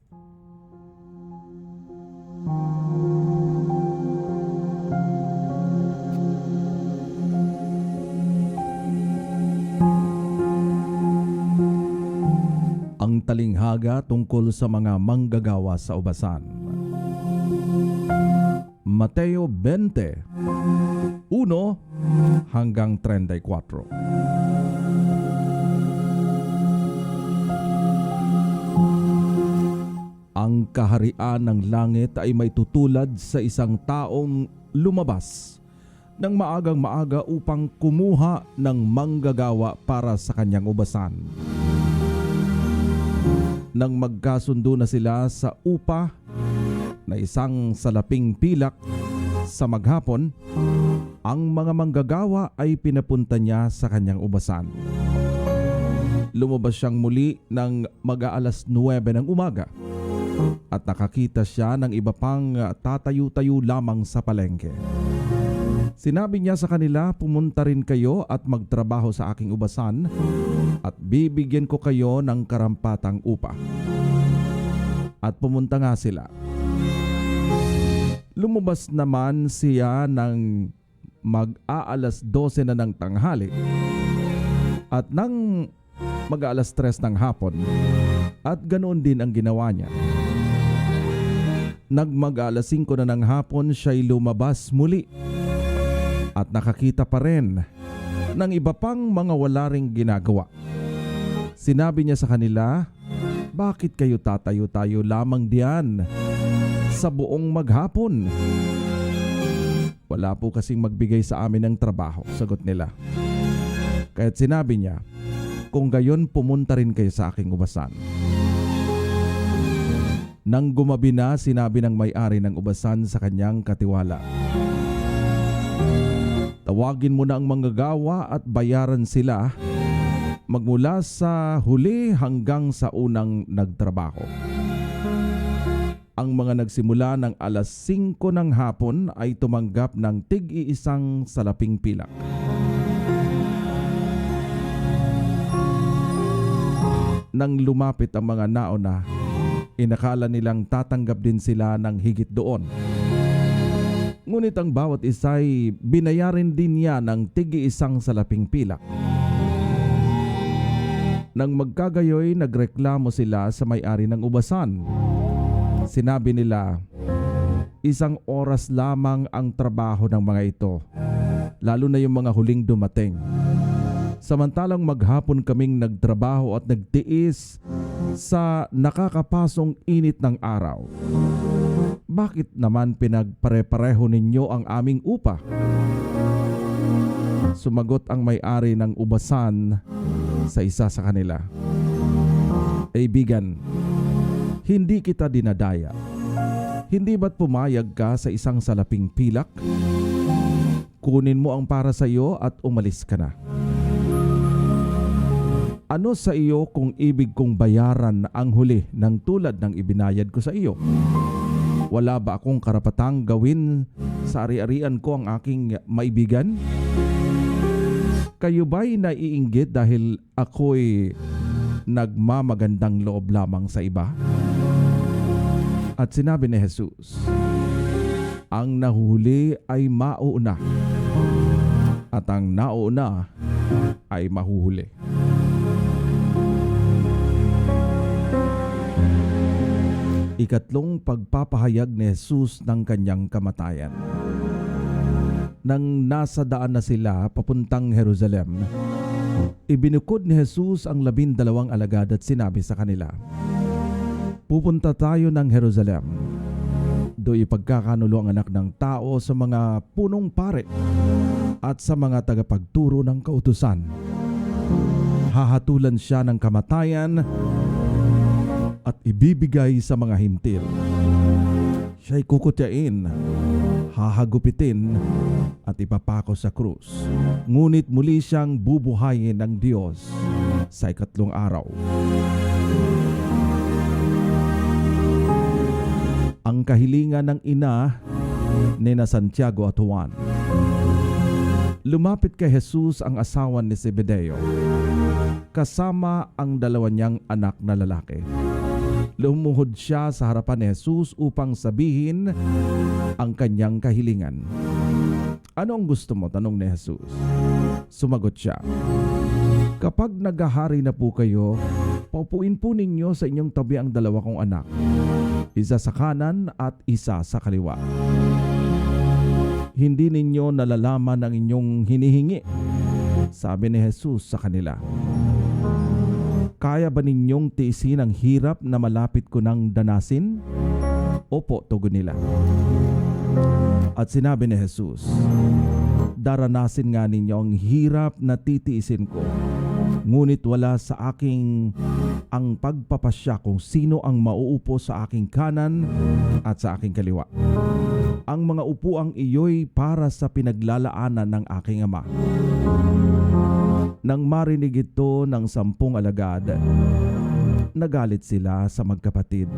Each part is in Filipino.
Ang talinghaga tungkol sa mga manggagawa sa ubasan. Mateo 20, 1 hanggang 34. Ang kaharian ng langit ay may tutulad sa isang taong lumabas ng maagang maaga upang kumuha ng manggagawa para sa kanyang ubasan. Nang magkasundo na sila sa upa na isang salaping pilak sa maghapon, ang mga manggagawa ay pinapunta niya sa kanyang ubasan. Lumabas siyang muli ng mag-aalas 9 ng umaga at nakakita siya ng iba pang tatayo-tayo lamang sa palengke. Sinabi niya sa kanila, "Pumunta rin kayo at magtrabaho sa aking ubasan at bibigyan ko kayo ng karampatang upa." At pumunta nga sila. Lumabas naman siya ng mag-aalas 12 na ng tanghali at nang mag-aalas 3 ng hapon, at ganoon din ang ginawa niya. Nagmag-aalas 5 na ng hapon, siya'y lumabas muli at nakakita pa rin ng iba pang mga wala ring ginagawa. Sinabi niya sa kanila, "Bakit kayo tatayo-tayo lamang diyan sa buong maghapon?" "Wala po kasing magbigay sa amin ng trabaho," sagot nila. Kaya't sinabi niya, "Kung gayon, pumunta rin kayo sa aking ubasan." Nang gumabi na, sinabi ng may-ari ng ubasan sa kanyang katiwala, "Tawagin mo na ang manggagawa at bayaran sila magmula sa huli hanggang sa unang nagtrabaho." Ang mga nagsimula ng alas 5 ng hapon ay tumanggap ng tig-iisang salaping pilak. Nang lumapit ang mga nauna, inakala nilang tatanggap din sila ng higit doon. Ngunit ang bawat isa'y binayarin din niya ng tig-iisang salaping pilak. Nang magkagayoy, nagreklamo sila sa may-ari ng ubasan. Sinabi nila, "1 oras lamang ang trabaho ng mga ito, lalo na yung mga huling dumating. Samantalang maghapon kaming nagtrabaho at nagtiis sa nakakapasong init ng araw. Bakit naman pinagpare-pareho ninyo ang aming upa?" Sumagot ang may-ari ng ubasan sa isa sa kanila, "Kaibigan, hindi kita dinadaya. Hindi ba't pumayag ka sa isang salaping pilak? Kunin mo ang para sa iyo at umalis ka na. Ano sa iyo kung ibig kong bayaran ang huli ng tulad ng ibinayad ko sa iyo? Wala ba akong karapatang gawin sa ari-arian ko ang aking maibigan? Kayo ba'y naiinggit dahil ako'y nagmamagandang loob lamang sa iba?" At sinabi ni Jesus, "Ang nahuhuli ay mauuna, at ang nauuna ay mahuhuli." Ikatlong pagpapahayag ni Jesus ng kanyang kamatayan. Nang nasa daan na sila papuntang Jerusalem, ibinukod ni Jesus ang 12 alagad at sinabi sa kanila, "Pupunta tayo ng Jerusalem. Do'y ipagkakanulo ang anak ng tao sa mga punong pare at sa mga tagapagturo ng kautusan. Hahatulan siya ng kamatayan at ibibigay sa mga hintil. Siya'y kukutyain, hahagupitin at ipapako sa krus. Ngunit muli siyang bubuhayin ng Diyos sa ikatlong araw." Ang kahilingan ng ina ni Santiago at Juan. Lumapit kay Jesus ang asawa ni Zebedeo, kasama ang 2 niyang anak na lalaki. Lumuhod siya sa harapan ni Jesus upang sabihin ang kanyang kahilingan. Ano ang gusto mo? Tanong ni Jesus. Sumagot siya, kapag naghahari na po kayo, paupuin po ninyo sa inyong tabi ang dalawa kong anak, isa sa kanan at isa sa kaliwa. Hindi ninyo nalalaman ang inyong hinihingi, sabi ni Jesus sa kanila. Kaya ba ninyong tiisin ang hirap na malapit ko nang danasin? Opo, tugon nila. At sinabi ni Jesus, daranasin nga ninyo ang hirap na titiisin ko, ngunit wala sa aking ang pagpapasya kung sino ang mauupo sa aking kanan at sa aking kaliwa. Ang mga upuang iyo'y para sa pinaglalaanan ng aking Ama. Nang marinig ito ng 10 alagad, nagalit sila sa magkapatid.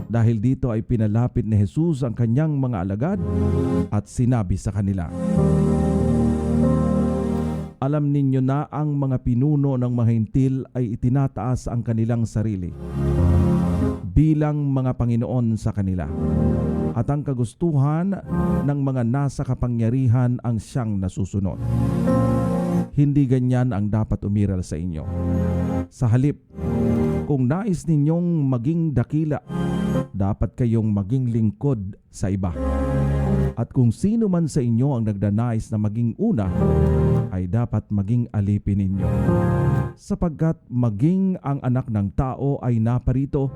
Dahil dito ay pinalapit ni Jesus ang kanyang mga alagad at sinabi sa kanila, alam ninyo na ang mga pinuno ng mga hintil ay itinataas ang kanilang sarili bilang mga Panginoon sa kanila, at ang kagustuhan ng mga nasa kapangyarihan ang siyang nasusunod. Hindi ganyan ang dapat umiral sa inyo. Sa halip, kung nais ninyong maging dakila, dapat kayong maging lingkod sa iba. At kung sino man sa inyo ang nagdanais na maging una, ay dapat maging alipin ninyo. Sapagkat maging ang anak ng tao ay naparito,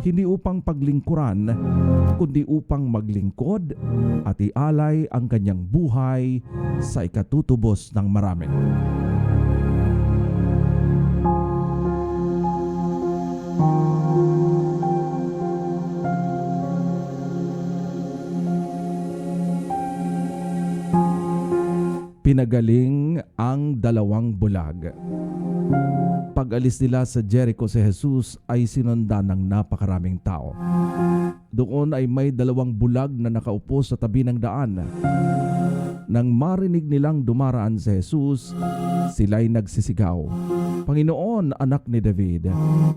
hindi upang paglingkuran, kundi upang maglingkod at ialay ang kanyang buhay sa ikatutubos ng marami. Pinagaling ang 2 bulag. Pag-alis nila sa Jericho, si Jesus ay sinundan ng napakaraming tao. Doon ay may 2 bulag na nakaupo sa tabi ng daan. Nang marinig nilang dumaraan si Jesus, sila'y nagsisigaw, Panginoon, anak ni David,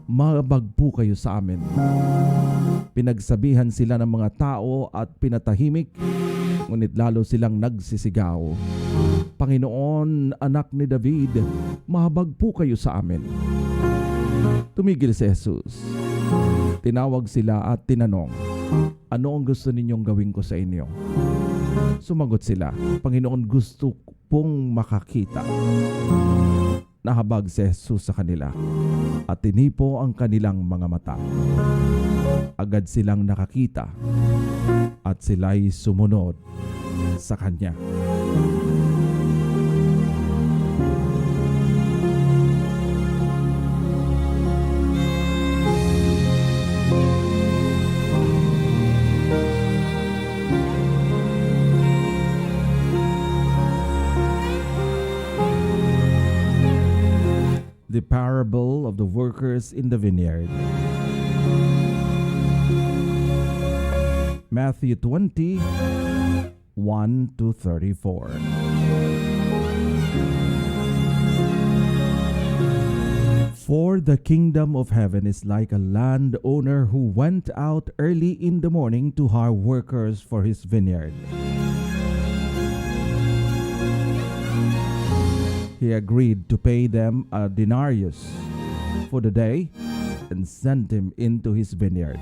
mahabag po kayo sa amin. Pinagsabihan sila ng mga tao at pinatahimik, ngunit lalo silang nagsisigaw, Panginoon, anak ni David, mahabag po kayo sa amin. Tumigil si Jesus. Tinawag sila at tinanong, ano ang gusto ninyong gawin ko sa inyo? Sumagot sila, Panginoon, gusto pong makakita. Nahabag si Jesus sa kanila at tinipo ang kanilang mga mata. Agad silang nakakita at sila'y sumunod sa kanya. The parable of the workers in the vineyard. Matthew 20, 1 to 34. For the kingdom of heaven is like a landowner who went out early in the morning to hire workers for his vineyard. He agreed to pay them a denarius for the day and sent him into his vineyard.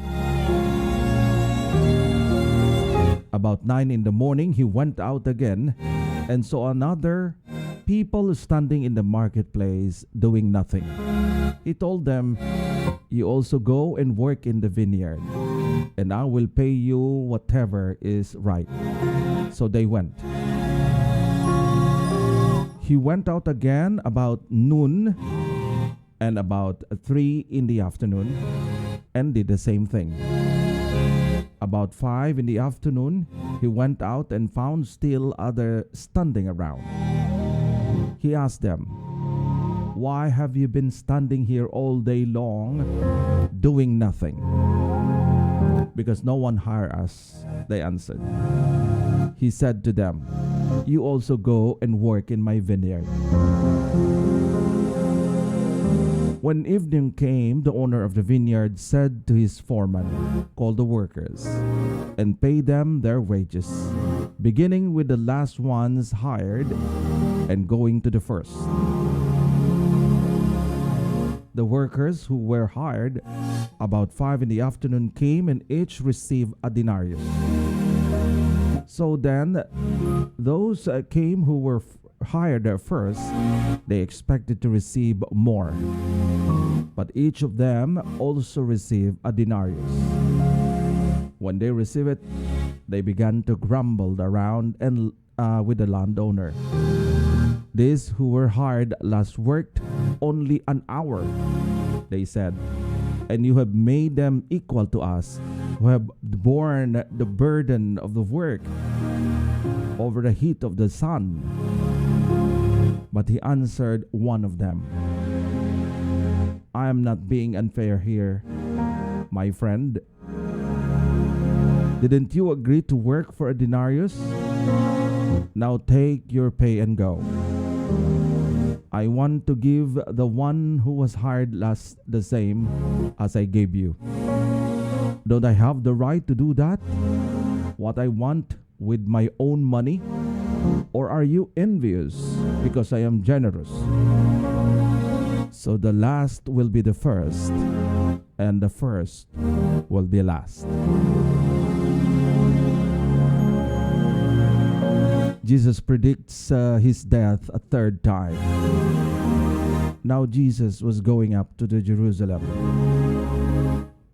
About 9 in the morning, he went out again and saw another people standing in the marketplace doing nothing. He told them, "You also go and work in the vineyard, and I will pay you whatever is right." So they went. He went out again about noon and about 3 in the afternoon and did the same thing. About 5 in the afternoon, he went out and found still others standing around. He asked them, "Why have you been standing here all day long doing nothing?" "Because no one hired us," they answered. He said to them, "You also go and work in my vineyard." When evening came, the owner of the vineyard said to his foreman, "Call the workers and pay them their wages, beginning with the last ones hired and going to the first." The workers who were hired about 5 in the afternoon came and each received a denarius. So then those came who were hired first, they expected to receive more. But each of them also received a denarius. When they received it, they began to grumble around and with the landowner. "These who were hired last worked only an hour," they said, "and you have made them equal to us, who have borne the burden of the work over the heat of the sun." But he answered one of them, "I am not being unfair here, my friend. Didn't you agree to work for a denarius? Now take your pay and go. I want to give the one who was hired last the same as I gave you. Don't I have the right to do that? What I want with my own money? Or are you envious because I am generous?" So the last will be the first, and the first will be last. Jesus predicts his death a third time. Now Jesus was going up to Jerusalem.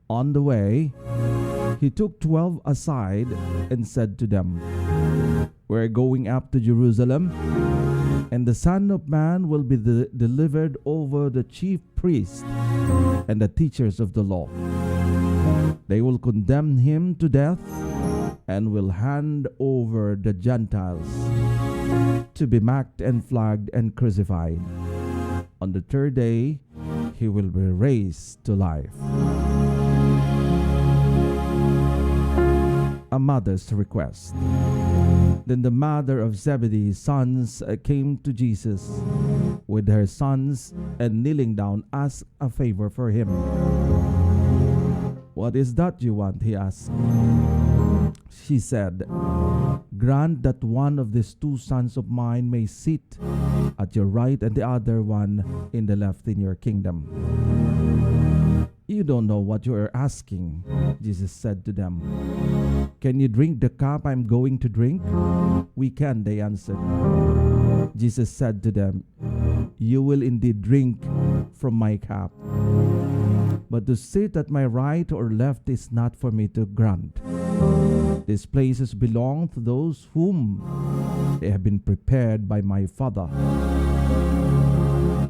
On the way, he took 12 aside and said to them, "We're going up to Jerusalem, and the Son of Man will be delivered over the chief priests and the teachers of the law. They will condemn him to death and will hand over the Gentiles to be mocked and flogged and crucified. On the third day, he will be raised to life." A mother's request. Then the mother of Zebedee's sons came to Jesus with her sons and kneeling down asked a favor for him. "What is that you want?" he asked. She said, "Grant that one of these two sons of mine may sit at your right and the other one in the left in your kingdom." "You don't know what you are asking," Jesus said to them. "Can you drink the cup I'm going to drink?" "We can," they answered. Jesus said to them, "You will indeed drink from my cup, but to sit at my right or left is not for me to grant. These places belong to those whom they have been prepared by my Father."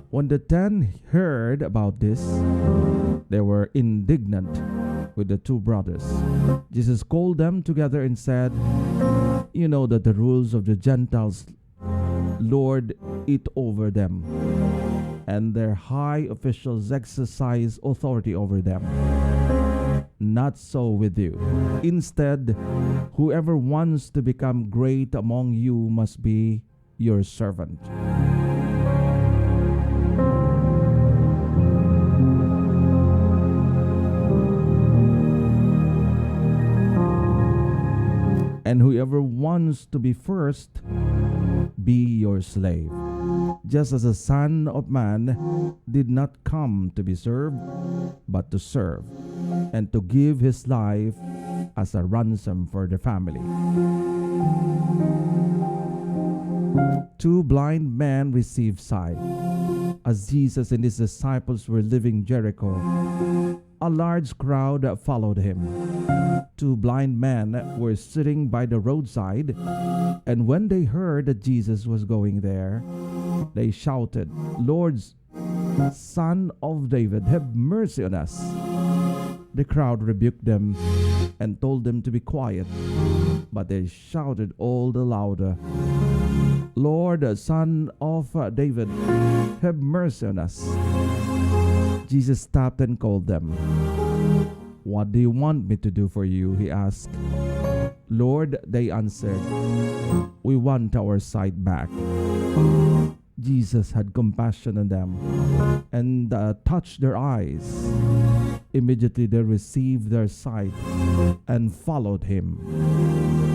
When the 10 heard about this, they were indignant with the two brothers. Jesus called them together and said, "You know that the rules of the Gentiles lord it over them, and their high officials exercise authority over them. Not so with you. Instead, whoever wants to become great among you must be your servant. And whoever wants to be first, be your slave. Just as the Son of Man did not come to be served, but to serve, and to give his life as a ransom for the family." Two blind men received sight. As Jesus and his disciples were leaving Jericho, a large crowd followed him. Two blind men were sitting by the roadside, and when they heard that Jesus was going there, they shouted, "Lord, Son of David, have mercy on us." The crowd rebuked them and told them to be quiet, but they shouted all the louder, "Lord, Son of David, have mercy on us." Jesus stopped and called them. "What do you want me to do for you?" he asked. "Lord," they answered, "we want our sight back." Jesus had compassion on them and touched their eyes. Immediately they received their sight and followed him.